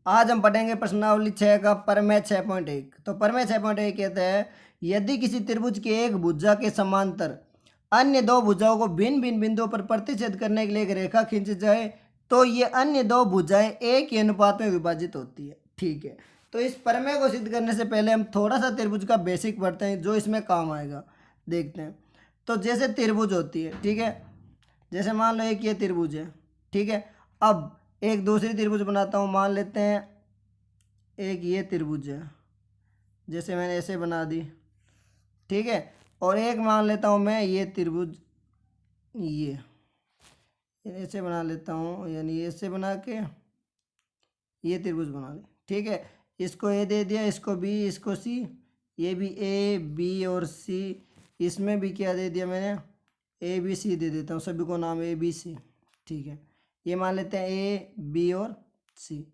आज हम पढ़ेंगे प्रश्नावली 6 का प्रमेय 6.1। तो प्रमेय 6.1 कहते हैं यदि किसी त्रिभुज के एक भुजा के समांतर अन्य दो भुजाओं को भिन्न भिन्न बिंदुओं पर प्रतिच्छेद करने के लिए एक रेखा खींची जाए तो ये अन्य दो भुजाएं एक ही अनुपात में विभाजित होती है। ठीक है, तो इस प्रमेय को सिद्ध करने से पहले हम थोड़ा सा त्रिभुज का बेसिक पढ़ते हैं जो इसमें काम आएगा। देखते हैं। तो जैसे त्रिभुज होती है, ठीक है, जैसे मान लो एक ये त्रिभुज है, ठीक है। अब एक दूसरी त्रिभुज बनाता हूँ, मान लेते हैं एक ये त्रिभुज है, जैसे मैंने ऐसे बना दी, ठीक है। और एक मान लेता हूँ मैं ये त्रिभुज, ये ऐसे बना लेता हूँ, यानी ऐसे बना के ये त्रिभुज बना ली, ठीक है। इसको ए दे दिया, इसको बी, इसको सी, ये भी ए बी और सी, इसमें भी क्या दे दिया मैंने, ए बी सी दे देता हूँ, सभी को नाम ए बी सी, ठीक है। ये मान लेते हैं ए बी और सी।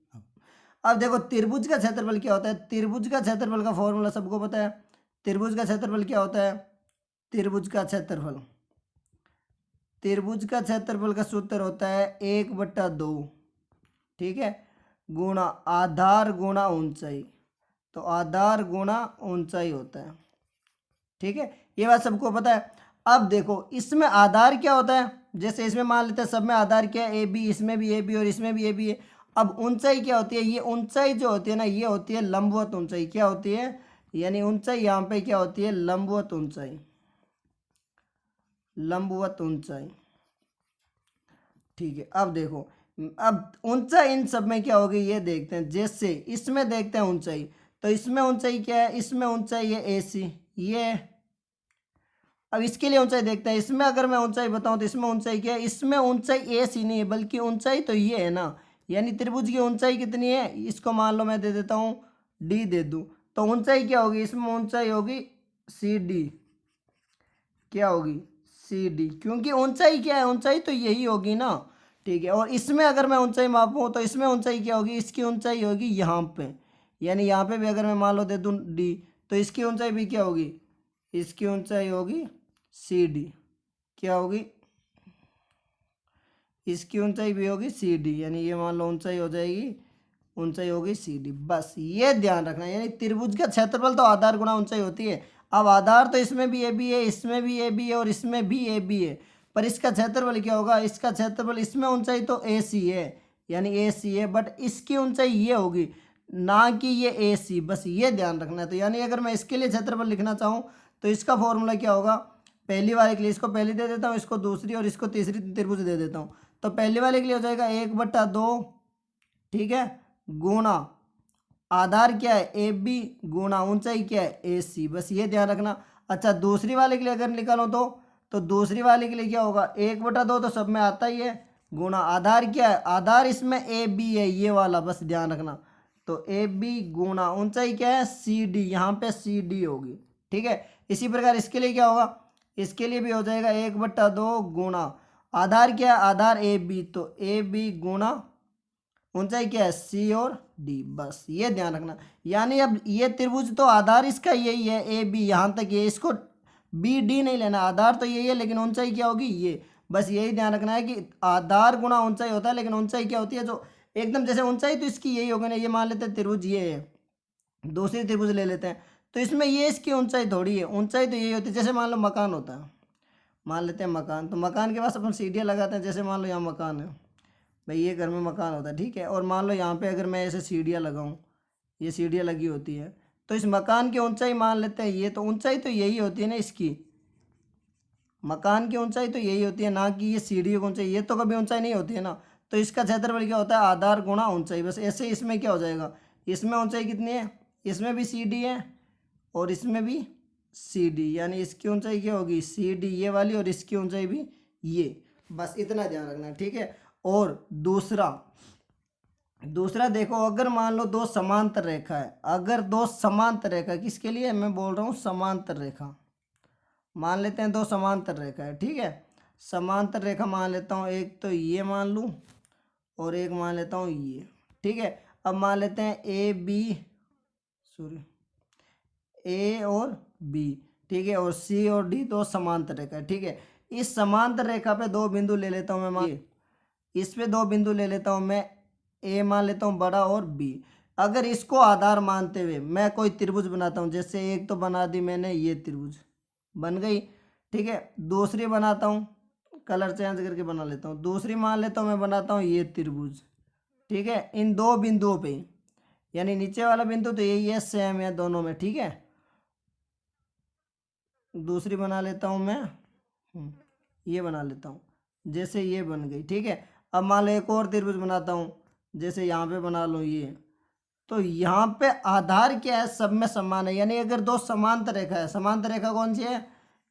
अब देखो त्रिभुज का क्षेत्रफल क्या होता है। त्रिभुज का क्षेत्रफल का फॉर्मूला सबको पता है। त्रिभुज का क्षेत्रफल क्या होता है, त्रिभुज का क्षेत्रफल, त्रिभुज का क्षेत्रफल का सूत्र होता है 1/2, ठीक है, गुणा आधार गुणा ऊंचाई। तो आधार गुणा ऊंचाई होता है, ठीक है, ये बात सबको पता है। अब देखो इसमें आधार क्या होता है, जैसे इसमें मान लेते हैं सब में आधार क्या है, ए बी, इसमें भी ए बी और इसमें भी ए बी है। अब ऊंचाई क्या होती है, ये ऊंचाई जो होती है ना, ये होती है लंबवत ऊंचाई। क्या होती है, यानी ऊंचाई यहाँ पे क्या होती है, लंबवत ऊंचाई, लंबवत ऊंचाई, ठीक है। अब देखो, अब ऊंचाई इन सब में क्या होगी ये देखते हैं। जैसे इसमें देखते हैं ऊंचाई, तो इसमें ऊंचाई क्या है, इसमें ऊंचाई है ए सी, ये। अब इसके लिए ऊंचाई देखते हैं। इसमें अगर मैं ऊंचाई बताऊं तो इसमें ऊंचाई क्या है, इसमें ऊंचाई ए सी नहीं है, बल्कि ऊंचाई तो ये है ना, यानी त्रिभुज की ऊंचाई कितनी है, इसको मान लो मैं दे देता हूँ डी दे दूं, तो ऊंचाई क्या होगी, इसमें ऊंचाई होगी सी डी। क्या होगी, सी डी, क्योंकि ऊंचाई क्या है, ऊंचाई तो यही होगी ना, ठीक है। और इसमें अगर मैं ऊंचाई मापूं तो इसमें ऊंचाई क्या होगी, इसकी ऊंचाई होगी यहाँ पे, यानी यहाँ पे भी अगर मैं मान लो दे दूँ डी, तो इसकी ऊंचाई भी क्या होगी, इसकी ऊंचाई होगी सी डी। क्या होगी, इसकी ऊंचाई भी होगी सी डी, यानी ये मान लो ऊंचाई हो जाएगी, ऊंचाई होगी सी डी। बस ये ध्यान रखना, यानी त्रिभुज का क्षेत्रफल तो आधार गुणा ऊंचाई होती है। अब आधार तो इसमें भी ए बी है, इसमें भी ए बी है और इसमें भी ए बी है, पर इसका क्षेत्रफल क्या होगा, इसका क्षेत्रफल, इसमें ऊंचाई तो ए सी है, यानी ए सी है, बट इसकी ऊंचाई ये होगी, ना कि ये ए सी। बस ये ध्यान रखना है। तो यानी अगर मैं इसके लिए क्षेत्रफल लिखना चाहूँ तो इसका फॉर्मूला क्या होगा, पहली वाले के लिए इसको पहली दे देता हूँ, इसको दूसरी और इसको तीसरी त्रिभुज दे देता हूँ। तो पहले वाले के लिए हो जाएगा 1/2, ठीक है, गुणा आधार क्या है ए बी, गुणा ऊंचाई क्या है ए सी। बस ये ध्यान रखना। अच्छा, दूसरी वाले के लिए अगर निकालो तो दूसरी वाले के लिए क्या होगा, 1/2 तो सब में आता ही है, गुणा आधार क्या है, आधार इसमें ए बी है, ये वाला, बस ध्यान रखना। तो ए बी गुणा ऊंचाई क्या है सी डी, यहाँ पे सी डी होगी, ठीक है। इसी प्रकार इसके लिए क्या होगा, इसके लिए भी हो जाएगा 1/2 गुणा आधार क्या है, आधार ए बी, तो ए बी गुणा ऊंचाई क्या है सी और डी। बस ये ध्यान रखना। यानी अब ये त्रिभुज तो आधार इसका यही है ए बी, यहाँ तक ये, इसको बी डी नहीं लेना, आधार तो यही है, लेकिन ऊंचाई क्या होगी ये। बस यही ध्यान रखना है कि आधार गुणा ऊंचाई होता है, लेकिन ऊंचाई क्या होती है, जो एकदम जैसे ऊंचाई तो इसकी यही होगी ना, ये मान लेते हैं त्रिभुज ये है, दूसरी त्रिभुज ले लेते हैं, तो इसमें ये इसकी ऊंचाई थोड़ी है, ऊंचाई तो यही होती है। जैसे मान लो मकान होता है, मान लेते हैं मकान, तो मकान के पास अपन सीढ़ियाँ लगाते हैं। जैसे मान लो यहाँ मकान है, भाई ये घर में मकान होता है, ठीक है, और मान लो यहाँ पे अगर मैं ऐसे सीढ़ियाँ लगाऊँ, ये सीढ़ियाँ लगी होती है, तो इस मकान की ऊंचाई मान लेते हैं ये, तो ऊंचाई तो यही होती है ना इसकी, मकान की ऊंचाई तो यही होती है, ना कि ये सीढ़ियों की ऊंचाई, ये तो कभी ऊंचाई नहीं होती है ना। तो इसका क्षेत्रफल क्या होता है, आधार गुणा ऊंचाई। बस ऐसे इसमें क्या हो जाएगा, इसमें ऊंचाई कितनी है, इसमें भी सी डी है और इसमें भी सी डी, यानी इसकी ऊंचाई क्या होगी सी डी ये वाली, और इसकी ऊंचाई भी ये। बस इतना ध्यान रखना, ठीक है। और दूसरा दूसरा देखो, अगर मान लो दो समांतर रेखा है, अगर दो समांतर रेखा, किसके लिए मैं बोल रहा हूँ, समांतर रेखा, मान लेते हैं दो समांतर रेखा है, ठीक है। समांतर रेखा मान लेता हूँ, एक तो ये मान लूँ और एक मान लेता हूँ ये, ठीक है। अब मान लेते हैं ए बी, सॉरी, ए और बी, ठीक है, और सी और डी दो समांतर रेखा है, ठीक है। इस समांतर रेखा पे दो बिंदु ले लेता हूँ मैं, इस पे दो बिंदु ले लेता हूँ मैं ए मान लेता हूँ बड़ा और बी। अगर इसको आधार मानते हुए मैं कोई त्रिभुज बनाता हूँ, जैसे एक तो बना दी मैंने, ये त्रिभुज बन गई, ठीक है। दूसरी बनाता हूँ, कलर चेंज करके बना लेता हूँ, दूसरी मान लेता हूँ मैं बनाता हूँ ये त्रिभुज, ठीक है। इन दो बिंदुओं पे, यानी नीचे वाला बिंदु तो यही है, सेम है दोनों में, ठीक है। दूसरी बना लेता हूँ मैं, ये बना लेता हूँ, जैसे ये बन गई, ठीक है। अब मान लो एक और त्रिभुज बनाता हूँ, जैसे यहाँ पे बना लो ये, तो यहाँ पे आधार क्या है, सब में समान है। यानी अगर दो समांतर रेखा है, समांतर रेखा कौन सी है,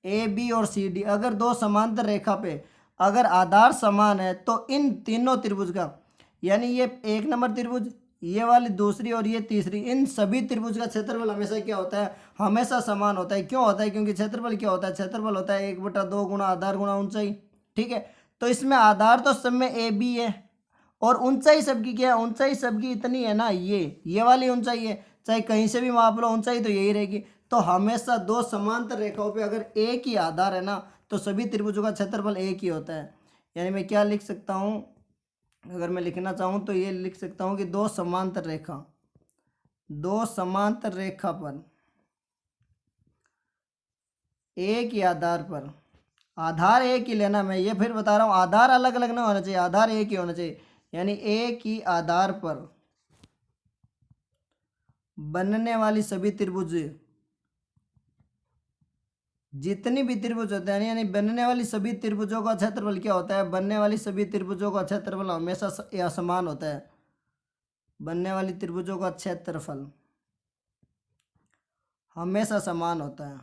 ए बी और सी डी, अगर दो समांतर रेखा पे अगर आधार समान है तो इन तीनों त्रिभुज का, यानी ये एक नंबर त्रिभुज, ये वाली दूसरी और ये तीसरी, इन सभी त्रिभुज का क्षेत्रफल हमेशा क्या होता है, हमेशा समान होता है। क्यों होता है, क्योंकि क्षेत्रफल क्या होता है, क्षेत्रफल होता है 1/2 गुणा आधार गुणा ऊंचाई, ठीक है। तो इसमें आधार तो सब में ए बी है, और ऊंचाई सबकी क्या है, ऊंचाई सबकी इतनी है ना, ये वाली ऊंचाई है, चाहे कहीं से भी माप लो ऊंचाई तो यही रहेगी। तो हमेशा दो समांतर रेखाओं पे अगर एक ही आधार है ना, तो सभी त्रिभुजों का क्षेत्रफल एक ही होता है। यानी मैं क्या लिख सकता हूँ, अगर मैं लिखना चाहूँ तो ये लिख सकता हूँ कि दो समांतर रेखा पर एक ही आधार पर, आधार एक ही लेना, मैं ये फिर बता रहा हूँ, आधार अलग अलग ना होना चाहिए, आधार एक ही होना चाहिए। यानी एक ही आधार पर बनने वाली सभी त्रिभुज, जितनी भी त्रिभुज होते हैं, यानी बनने वाली सभी त्रिभुजों का क्षेत्रफल क्या होता है, बनने वाली सभी त्रिभुजों का क्षेत्रफल हमेशा असमान होता है। बनने वाली त्रिभुजों का क्षेत्रफल हमेशा समान होता है।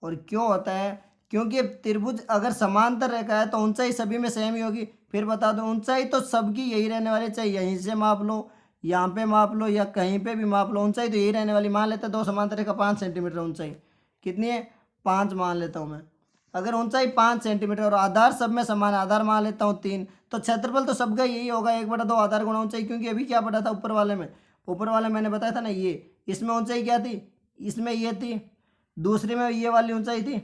और क्यों होता है, क्योंकि त्रिभुज अगर समांतर रेखा है तो ऊंचाई सभी में सेम ही होगी। फिर बता दो, ऊंचाई तो सबकी यही रहने वाली, चाहे यहीं से माप लो, यहाँ पे माप लो, या कहीं पे भी माप लो, ऊंचाई तो यही रहने वाली। मान लेते हैं दो समांतर रेखा 5 सेंटीमीटर ऊंचाई, कितनी है, 5 मान लेता हूँ मैं। अगर ऊंचाई 5 सेंटीमीटर और आधार सब में समान, आधार मान लेता हूँ 3, तो क्षेत्रफल तो सबका यही होगा 1/2 आधार गुणा ऊंचाई। क्योंकि अभी क्या पढ़ा था ऊपर वाले में, मैंने बताया था ना, ये इसमें ऊंचाई क्या थी, इसमें ये थी, दूसरे में ये वाली ऊंचाई थी,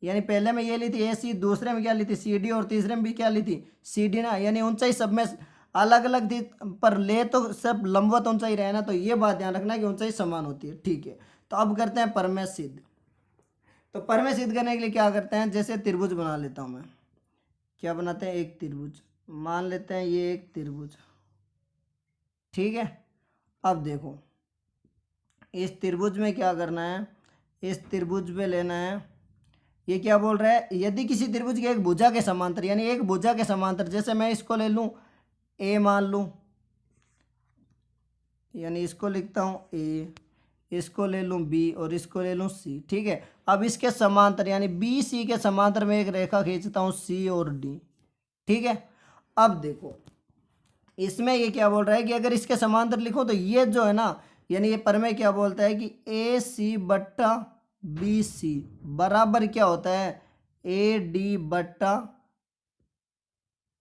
यानी पहले में ये ली थी ए सी, दूसरे में क्या ली थी सी डी, और तीसरे में भी क्या ली थी सी डी ना। यानी ऊंचाई सब में अलग अलग थी, पर ले तो सब लंबवत ऊंचाई रहे ना, तो ये बात ध्यान रखना कि ऊंचाई समान होती है, ठीक है। तो अब करते हैं परमेय सिद्ध। तो परमेय सिद्ध करने के लिए क्या करते हैं, जैसे त्रिभुज बना लेता हूँ मैं, क्या बनाते हैं, एक त्रिभुज मान लेते हैं, ये एक त्रिभुज, ठीक है। अब देखो इस त्रिभुज में क्या करना है, इस त्रिभुज पे लेना है, ये क्या बोल रहा है, यदि किसी त्रिभुज के एक भुजा के समांतर, यानी एक भुजा के समांतर, जैसे मैं इसको ले लूं ए मान लूं, यानी इसको लिखता हूं ए, इसको ले लूं बी और इसको ले लूं सी, ठीक है। अब इसके समांतर यानी बी सी के समांतर में एक रेखा खींचता हूं सी और डी, ठीक है। अब देखो इसमें ये क्या बोल रहा है कि अगर इसके समांतर लिखो तो ये जो है ना, यानी ये परमेय क्या बोलता है कि ए सी बट्टा बी सी बराबर क्या होता है, ए डी बट्टा,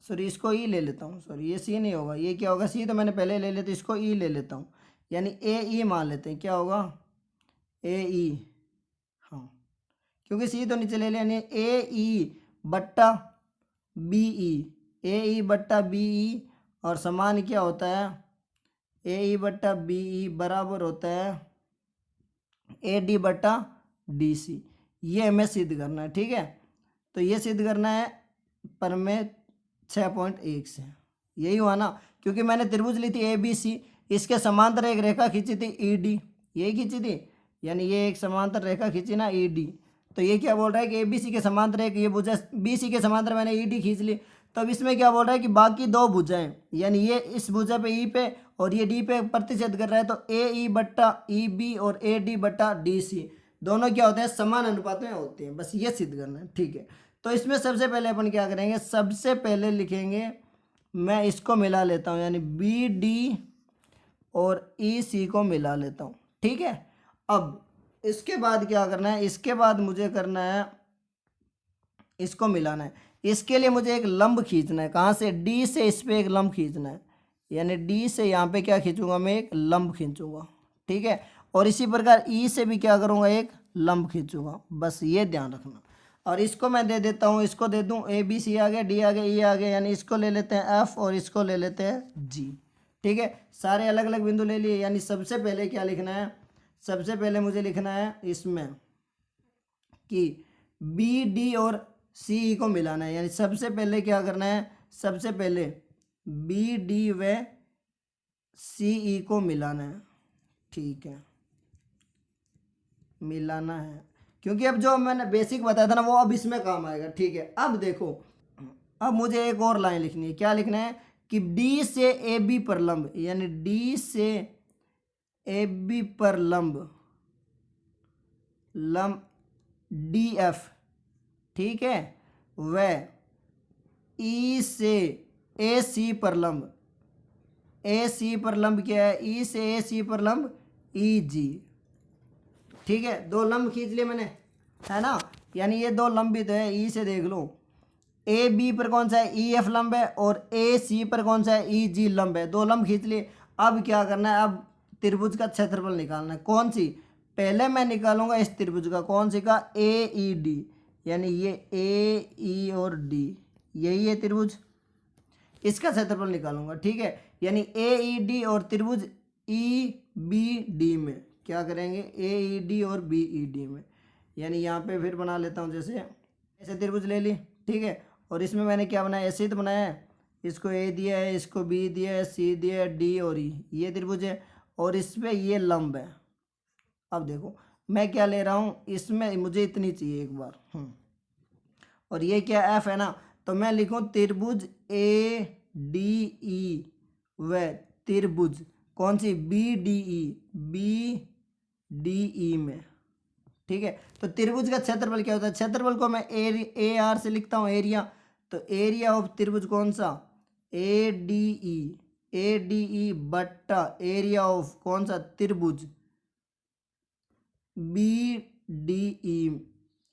सॉरी इसको ई ले लेता हूँ, सॉरी ये सी नहीं होगा, ये क्या होगा, सी तो मैंने पहले ले लेते, इसको ई ले लेता हूँ, यानी ए ई मान लेते हैं, क्या होगा ए ई, हाँ क्योंकि सी तो नीचे ले लिया, यानी ए ई बट्टा बी ई, ए ई बट्टा बी ई, और समान क्या होता है, ए ई बट्टा बी ई बराबर होता है ए डी बट्टा डी सी। ये हमें सिद्ध करना है, ठीक है। तो ये सिद्ध करना है परमेय 6.1 से, यही हुआ ना, क्योंकि मैंने त्रिभुज ली थी ए बी सी, इसके समांतर एक रेखा खींची थी ई डी, यही खींची थी, यानी ये एक समांतर रेखा खींची ना ई डी। तो ये क्या बोल रहा है कि ए बी सी के समांतर एक ये भुजा, बी सी के समांतर मैंने ई डी खींच ली। तो अब इसमें क्या बोल रहा है कि बाकी दो भुजाएं, यानी ये इस भुजा पे ई पे और ये डी पे प्रतिच्छेद कर रहा है, तो ए ई बट्टा ई बी और ए डी बट्टा डी सी दोनों क्या होते हैं, समान अनुपात में होते हैं। बस ये सिद्ध करना है, ठीक है। तो इसमें सबसे पहले अपन क्या करेंगे, सबसे पहले लिखेंगे, मैं इसको मिला लेता हूँ, यानी बी डी और ई सी को मिला लेता हूँ, ठीक है। अब इसके बाद क्या करना है, इसके बाद मुझे करना है, इसको मिलाना है। इसके लिए मुझे एक लंब खींचना है, कहाँ से, डी से इस पर एक लंब खींचना है, यानी डी से यहाँ पे क्या खींचूंगा मैं, एक लंब खींचूंगा, ठीक है। और इसी प्रकार ई से भी क्या करूँगा, एक लंब खींचूंगा, बस ये ध्यान रखना। और इसको मैं दे देता हूँ, इसको दे दूँ ए बी सी आ गया, डी आ गया, ई आ गया, यानी इसको ले लेते हैं एफ और इसको ले लेते हैं जी। ठीक है, सारे अलग अलग बिंदु ले लिए। यानी सबसे पहले क्या लिखना है, सबसे पहले मुझे लिखना है इसमें कि बी डी और सी ई को मिलाना है। यानी सबसे पहले क्या करना है, सबसे पहले बी डी व सी ई को मिलाना है। ठीक है, मिलाना है, क्योंकि अब जो मैंने बेसिक बताया था ना वो अब इसमें काम आएगा। ठीक है, अब देखो, अब मुझे एक और लाइन लिखनी है। क्या लिखना है कि डी से ए बी पर लंब, यानी डी से ए बी पर लंब, लंब डी एफ, ठीक है, व ई से ए सी पर लंब, ए सी पर लंब क्या है, ई से ए सी पर लंब ई जी। ठीक है, दो लंब खींच लिए मैंने, है ना, यानी ये दो लंब भी तो है। ई से देख लो, ए बी पर कौन सा है, ई एफ लंब है, और ए सी पर कौन सा है, ई जी लंब है। दो लंब खींच लिए। अब क्या करना है, अब त्रिभुज का क्षेत्रफल निकालना है। कौन सी, पहले मैं निकालूंगा इस त्रिभुज का, कौन सी का, ए ई डी, यानी ये ए ई और डी, यही है त्रिभुज, इसका क्षेत्रफल निकालूंगा। ठीक है, यानी ए ई डी और त्रिभुज ई बी डी में क्या करेंगे, ए ई डी और बी ई डी में, यानी यहाँ पे फिर बना लेता हूँ, जैसे ऐसे त्रिभुज ले ली। ठीक है, और इसमें मैंने क्या बनाया, ऐसे ही तो बनाया है, इसको ए दिया है, इसको बी दिया है, सी दिया है, डी और ई, ये त्रिभुज है, और इस पर ये लंब है। अब देखो मैं क्या ले रहा हूँ, इसमें मुझे इतनी चाहिए एक बार, और ये क्या एफ है ना, तो मैं लिखूँ त्रिभुज ए डी ई व त्रिभुज कौन सी, B D E, B D E में। ठीक है, तो त्रिभुज का क्षेत्रफल क्या होता है, क्षेत्रफल को मैं ए आर से लिखता हूँ, एरिया, तो एरिया ऑफ त्रिभुज कौन सा, ए डी ई बट्टा एरिया ऑफ कौन सा, त्रिभुज बी डी ई।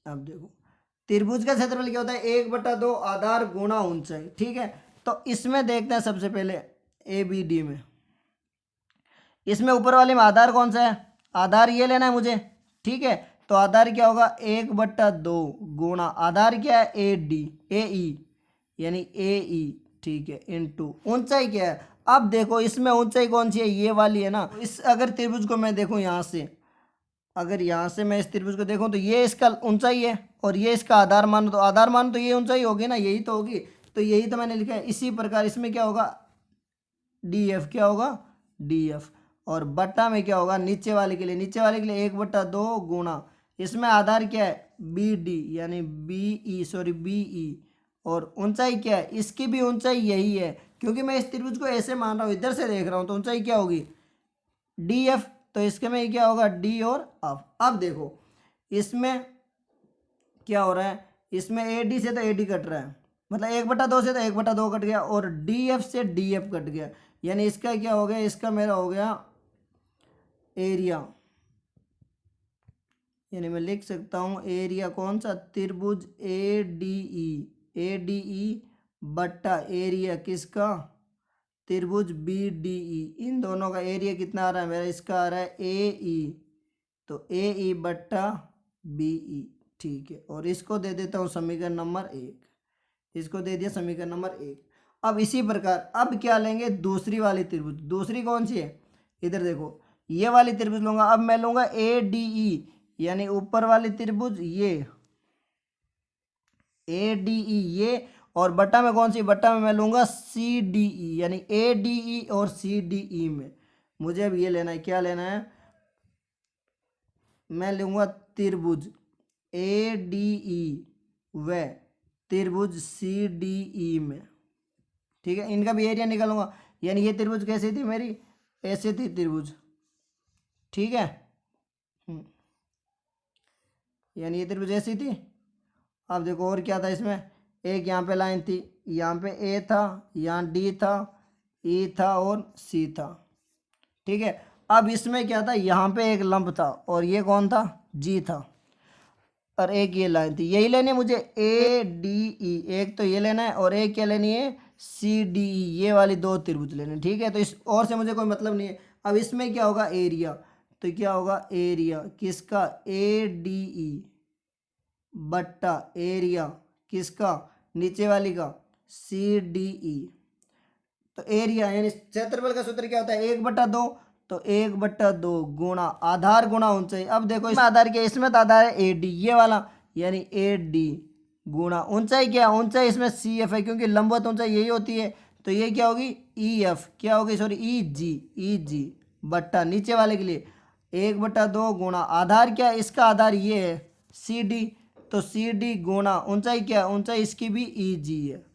अब देखो त्रिभुज का क्षेत्रफल क्या होता है, 1/2 आधार गुणा ऊंचाई। ठीक है, तो इसमें देखते हैं सबसे पहले ए बी डी में, इसमें ऊपर वाले में आधार कौन सा है, आधार ये लेना है मुझे। ठीक है, तो आधार क्या होगा, 1/2 गुणा आधार क्या है, ए डी, ए ई, यानी ए ई। ठीक है, इनटू ऊंचाई क्या है। अब देखो इसमें ऊंचाई कौन सी है, ये वाली है ना। इस अगर त्रिभुज को मैं देखूं यहाँ से, अगर यहाँ से मैं इस त्रिभुज को देखूं तो ये इसका ऊंचाई है, और ये इसका आधार मानो, तो आधार मानो तो ये ऊंचाई होगी ना, यही तो होगी, तो यही तो मैंने लिखा है। इसी प्रकार इसमें क्या होगा, डी एफ, क्या होगा, डी एफ, और बट्टा में क्या होगा, नीचे वाले के लिए, नीचे वाले के लिए 1/2 गुणा, इसमें आधार क्या है, बी डी, यानी B E, sorry B E, और ऊंचाई क्या है, इसकी भी ऊंचाई यही है, क्योंकि मैं इस त्रिभुज को ऐसे मान रहा हूँ, इधर से देख रहा हूँ, तो ऊंचाई क्या होगी, डी एफ, तो इसके में क्या होगा, डी और एफ। अब देखो इसमें क्या हो रहा है, इसमें ए डी से तो ए डी कट रहा है, मतलब 1/2 से तो 1/2 कट गया, और डी एफ से डी एफ कट गया, यानी इसका क्या हो गया, इसका मेरा हो गया एरिया, यानी मैं लिख सकता हूँ एरिया कौन सा, त्रिभुज ए डी ई बट्टा एरिया किसका, त्रिभुज बी डी ई। इन दोनों का एरिया कितना आ रहा है मेरा, इसका आ रहा है ए ई, तो ए ई बट्टा बी ई। ठीक है, और इसको दे देता हूँ समीकरण नंबर 1, इसको दे दिया समीकरण नंबर 1। अब इसी प्रकार अब क्या लेंगे, दूसरी वाली त्रिभुज, दूसरी कौन सी है, इधर देखो ये वाली त्रिभुज लूंगा। अब मैं लूंगा ए डी ई, यानी ऊपर वाली त्रिभुज ये ए डी ई ये, और बट्टा में कौन सी, बट्टा में मैं लूंगा सी डी ई, यानी ए डी ई और सी डी ई में मुझे अब ये लेना है, क्या लेना है, मैं लूंगा त्रिभुज ए डी ई व त्रिभुज सी डी ई में। ठीक है, इनका भी एरिया निकालूंगा, यानी ये त्रिभुज कैसी थी मेरी, ऐसे थी त्रिभुज। ठीक है, यानी ये त्रिभुज ऐसी थी। अब देखो और क्या था इसमें, एक यहाँ पे लाइन थी, यहाँ पे ए था, यहाँ डी था, ई था और सी था। ठीक है, अब इसमें क्या था, यहाँ पे एक लंब था, और ये कौन था, जी था, और एक ये लाइन थी, यही लेनी है मुझे ए डी ई, एक तो ये लेना है, और एक क्या लेनी है, सी डी ई, ये वाली दो त्रिभुज लेने। ठीक है, तो इस और से मुझे कोई मतलब नहीं है। अब इसमें क्या होगा, एरिया, तो क्या होगा एरिया किसका, ए डी ई बट्टा एरिया किसका, नीचे वाली का, सी डी ई। तो एरिया यानी क्षेत्रफल का सूत्र क्या होता है, 1/2। तो 1/2 गुणा आधार गुणा ऊंचाई। अब देखो इसमें आधार क्या है, इसमें तो आधार है ए डी, ये वाला, यानी ए डी गुणा ऊंचाई क्या, ऊंचाई इसमें सी एफ है, क्योंकि लंबवत ऊंचाई यही होती है। तो ये क्या होगी, ई एफ, क्या होगी, सॉरी ई जी बट्टा नीचे वाले के लिए 1/2 गुणा आधार क्या है, इसका आधार ये है सी डी। तो सी डी गुणा ऊंचाई क्या, ऊंचाई इसकी भी ई जी है,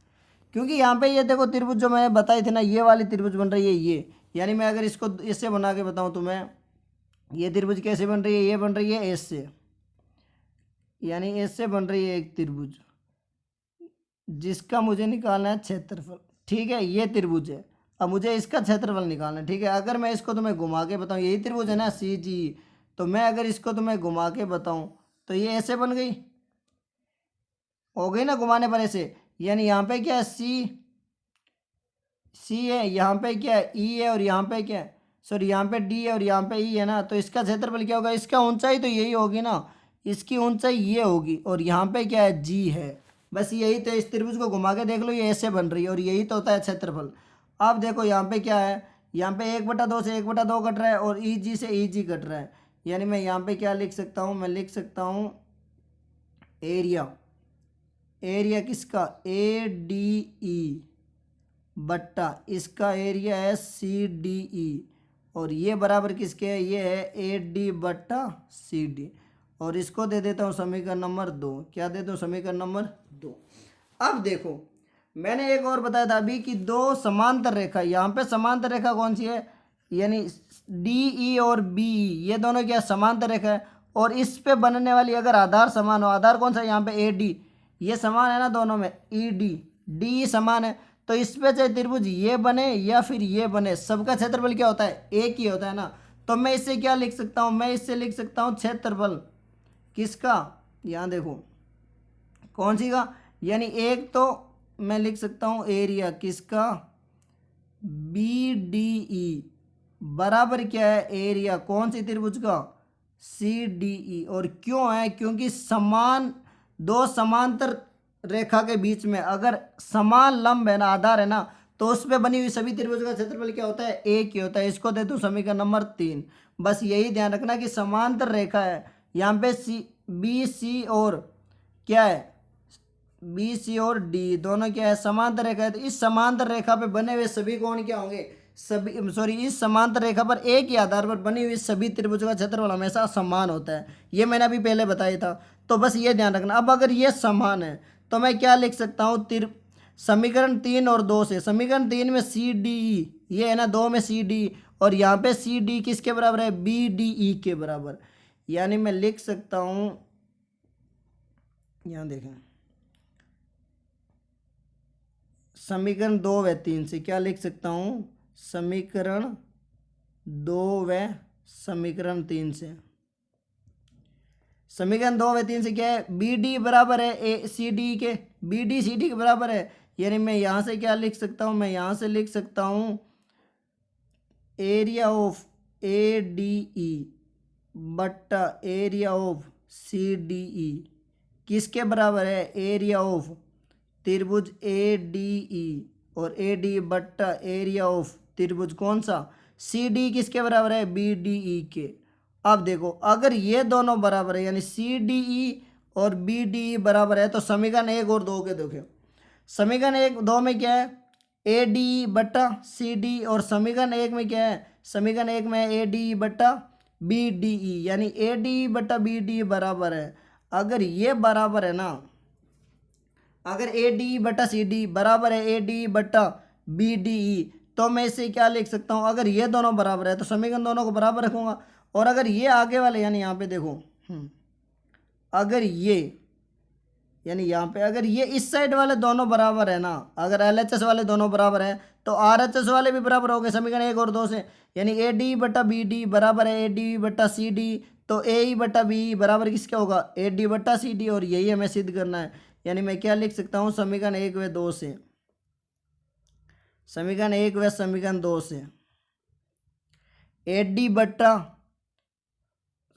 क्योंकि यहाँ पे ये देखो त्रिभुज जो मैंने बताई थी ना, ये वाली त्रिभुज बन रही है ये, यानी मैं अगर इसको इससे बना के बताऊँ तो मैं, ये त्रिभुज कैसे बन रही है, ये बन रही है एस से, यानी एस से बन रही है एक त्रिभुज जिसका मुझे निकालना है क्षेत्रफल। ठीक है, ये त्रिभुज है, अब मुझे इसका क्षेत्रफल निकालना है। ठीक है, अगर मैं इसको तुम्हें घुमा के बताऊँ, यही त्रिभुज है ना सी जी, तो मैं अगर इसको तुम्हें घुमा के बताऊँ तो ये ऐसे बन गई, हो गई ना घुमाने पर ऐसे, यानी यहाँ पे क्या है सी है, यहाँ पे क्या है ई है, और यहाँ पे क्या है, सॉरी यहाँ पे डी है और यहाँ पे ई है ना। तो इसका क्षेत्रफल क्या होगा, इसका ऊंचाई तो यही होगी ना, इसकी ऊंचाई ये होगी, और यहाँ पे क्या है जी है। बस यही तो, इस त्रिभुज को घुमा के देख लो, ये ऐसे बन रही है, और यही तो होता है क्षेत्रफल। अब देखो यहाँ पे क्या है, यहाँ पे 1/2 से 1/2 कट रहा है, और ई जी से ई जी कट रहा है, यानी मैं यहाँ पे क्या लिख सकता हूँ, मैं लिख सकता हूँ एरिया, एरिया किसका, ए डी ई बट्टा इसका एरिया है सी डी ई, और ये बराबर किसके है, ये है ए डी बट्टा सी डी। और इसको दे देता हूँ समीकरण नंबर 2। क्या देता हूँ, समीकरण नंबर 2। अब देखो मैंने एक और बताया था अभी कि दो समांतर रेखा, यहाँ पे समांतर रेखा कौन सी है, यानी डी ई और बी ई, ये दोनों क्या समांतर रेखा है, और इस पे बनने वाली अगर आधार समान हो, आधार कौन सा, यहाँ पे ए डी, ये समान है ना दोनों में, ई डी डी समान है, तो इस पे चाहे त्रिभुज ये बने या फिर ये बने, सबका क्षेत्रफल क्या होता है, एक ही होता है ना। तो मैं इससे क्या लिख सकता हूँ, मैं इससे लिख सकता हूँ क्षेत्रफल किसका, यहाँ देखो कौन सी का, यानी एक तो मैं लिख सकता हूँ एरिया किसका, बी डी ई बराबर क्या है, एरिया कौन सी त्रिभुज का, सी डी ई। और क्यों है, क्योंकि समान, दो समांतर रेखा के बीच में अगर समान लंब है ना, आधार है ना, तो उस पर बनी हुई सभी त्रिभुज का क्षेत्रफल क्या होता है, एक ही होता है। इसको दे दूं समीकरण नंबर 3। बस यही ध्यान रखना कि समांतर रेखा है, यहाँ पे सी बी सी और क्या है, बी सी और डी दोनों क्या है, समांतर रेखा है। तो इस समांतर रेखा पे बने हुए सभी कोण क्या होंगे, सभी, सॉरी इस समांतर रेखा पर एक ही आधार पर बनी हुई सभी त्रिभुज का क्षेत्रफल हमेशा समान होता है, ये मैंने अभी पहले बताया था। तो बस ये ध्यान रखना। अब अगर ये समान है तो मैं क्या लिख सकता हूँ, समीकरण 3 और 2 से, समीकरण 3 में सी डी ई ये है ना, 2 में सी डी, और यहाँ पे सी डी किसके बराबर है, बी डी ई के बराबर, यानी मैं लिख सकता हूँ, यहाँ देखें समीकरण 2 व 3 से क्या लिख सकता हूँ, समीकरण 2 व समीकरण 3 से, समीकरण 2 व 3 से क्या है, बी डी बराबर है ए सी डी के, बी डी सी डी के बराबर है, यानी मैं यहाँ से क्या लिख सकता हूँ, मैं यहाँ से लिख सकता हूँ area of A D E बट्टा area of C D E किसके बराबर है, एरिया ऑफ त्रिभुज ए डी ई, और ए डी बट्टा एरिया ऑफ त्रिभुज कौन सा, सी डी किसके बराबर है, बी डी ई के। अब देखो अगर ये दोनों बराबर है, यानी सी डी ई और बी डी ई बराबर है, तो समीकरण 1 और 2 के देखो, समीकरण 1-2 में क्या है, ए डी ई बट्टा सी डी, और समीकरण 1 में क्या है, समीकरण 1 में ए डी ई बट्टा बी डी ई, यानी ए डी ई बट्टा बी डी ई बराबर है। अगर ये बराबर है ना, अगर ए डी ई बट्टा सी डी बराबर है ए डी ई बट्टा बी डी ई, तो मैं इसे क्या लिख सकता हूँ, अगर ये दोनों बराबर है तो समीकरण दोनों को बराबर रखूँगा, और अगर ये आगे वाले, यानी यहाँ पे देखो अगर ये, यानी यहाँ पे अगर ये इस साइड वाले दोनों बराबर है ना, अगर एल एच एस वाले दोनों बराबर हैं तो आर एच एस वाले भी बराबर हो गए समीकरण 1 और 2 से, यानी ए डी बट्टा बी डी बराबर है ए डी बट्टा सी डी, तो ए ई बट्टा बी बराबर किसका होगा, ए डी बट्टा सी डी, और यही हमें सिद्ध करना है। यानी मैं क्या लिख सकता हूँ, समीकरण 1 व 2 से, समीकरण 1 व समीकरण 2 से ए डी बट्टा,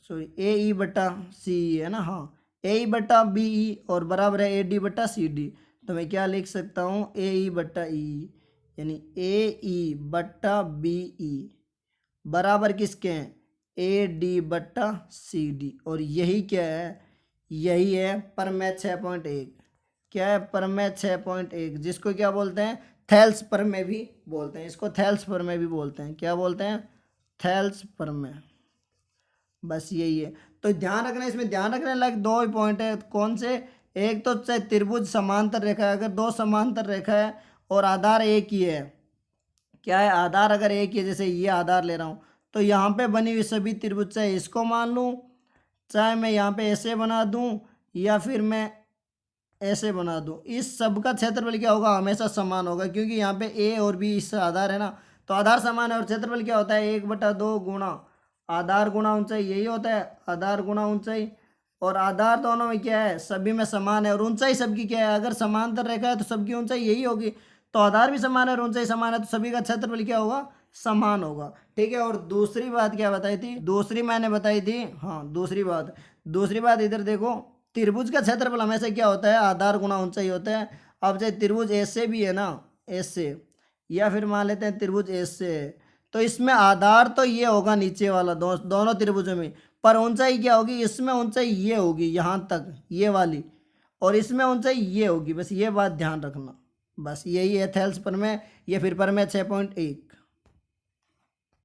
सॉरी ए ई बट्टा सी है ना, हाँ ए ई बट्टा बी ई और बराबर है ए डी बट्टा सी डी। तो मैं क्या लिख सकता हूँ, ए ई बट्टा ई, यानी ए ई बट्टा बी ई बराबर किसके हैं, ए डी बट्टा सी डी। और यही क्या है, यही है प्रमेय 6.1। क्या है, प्रमेय 6.1, जिसको क्या बोलते हैं, थेल्स प्रमेय भी बोलते हैं। इसको थेल्स प्रमेय भी बोलते हैं। क्या बोलते हैं, थेल्स प्रमेय। बस यही है। तो ध्यान रखना, इसमें ध्यान रखने लायक दो ही पॉइंट है। कौन से, एक तो चाहे त्रिभुज समांतर रेखा है, अगर दो समांतर रेखा है और आधार एक ही है, क्या है, आधार अगर एक ही है, जैसे ये आधार ले रहा हूँ, तो यहाँ पे बनी हुई सभी त्रिभुज, चाहे इसको मान लूँ, चाहे मैं यहाँ पे ऐसे बना दूँ या फिर मैं ऐसे बना दूँ, इस सब का क्षेत्रफल क्या होगा, हमेशा समान होगा, क्योंकि यहाँ पे ए और बी इससे आधार है ना, तो आधार समान है। और क्षेत्रफल क्या होता है, 1/2 गुणा आधार गुणा ऊंचाई, यही होता है, आधार गुणा ऊंचाई। और आधार दोनों में क्या है, सभी में समान है। और ऊंचाई सबकी क्या है, अगर समांतर रेखा है तो सबकी ऊंचाई यही होगी, तो आधार भी समान है और ऊंचाई समान है, तो सभी का क्षेत्रफल क्या होगा, समान होगा। ठीक है। और दूसरी बात क्या बताई थी, दूसरी मैंने बताई थी, हाँ दूसरी बात इधर देखो, त्रिभुज का क्षेत्रफल हमेशा क्या होता है, आधार गुणा ऊंचाई होता है। अब चाहे त्रिभुज ऐसे भी है ना, ऐसे, या फिर मान लेते हैं त्रिभुज ऐसे है, तो इसमें आधार तो ये होगा नीचे वाला, दोनों त्रिभुजों में, पर ऊंचाई क्या होगी, इसमें ऊंचाई ये होगी यहाँ तक, ये वाली, और इसमें ऊंचाई ये होगी। बस ये बात ध्यान रखना। बस यही है थेल्स प्रमेय, ये फिर प्रमेय 6.1।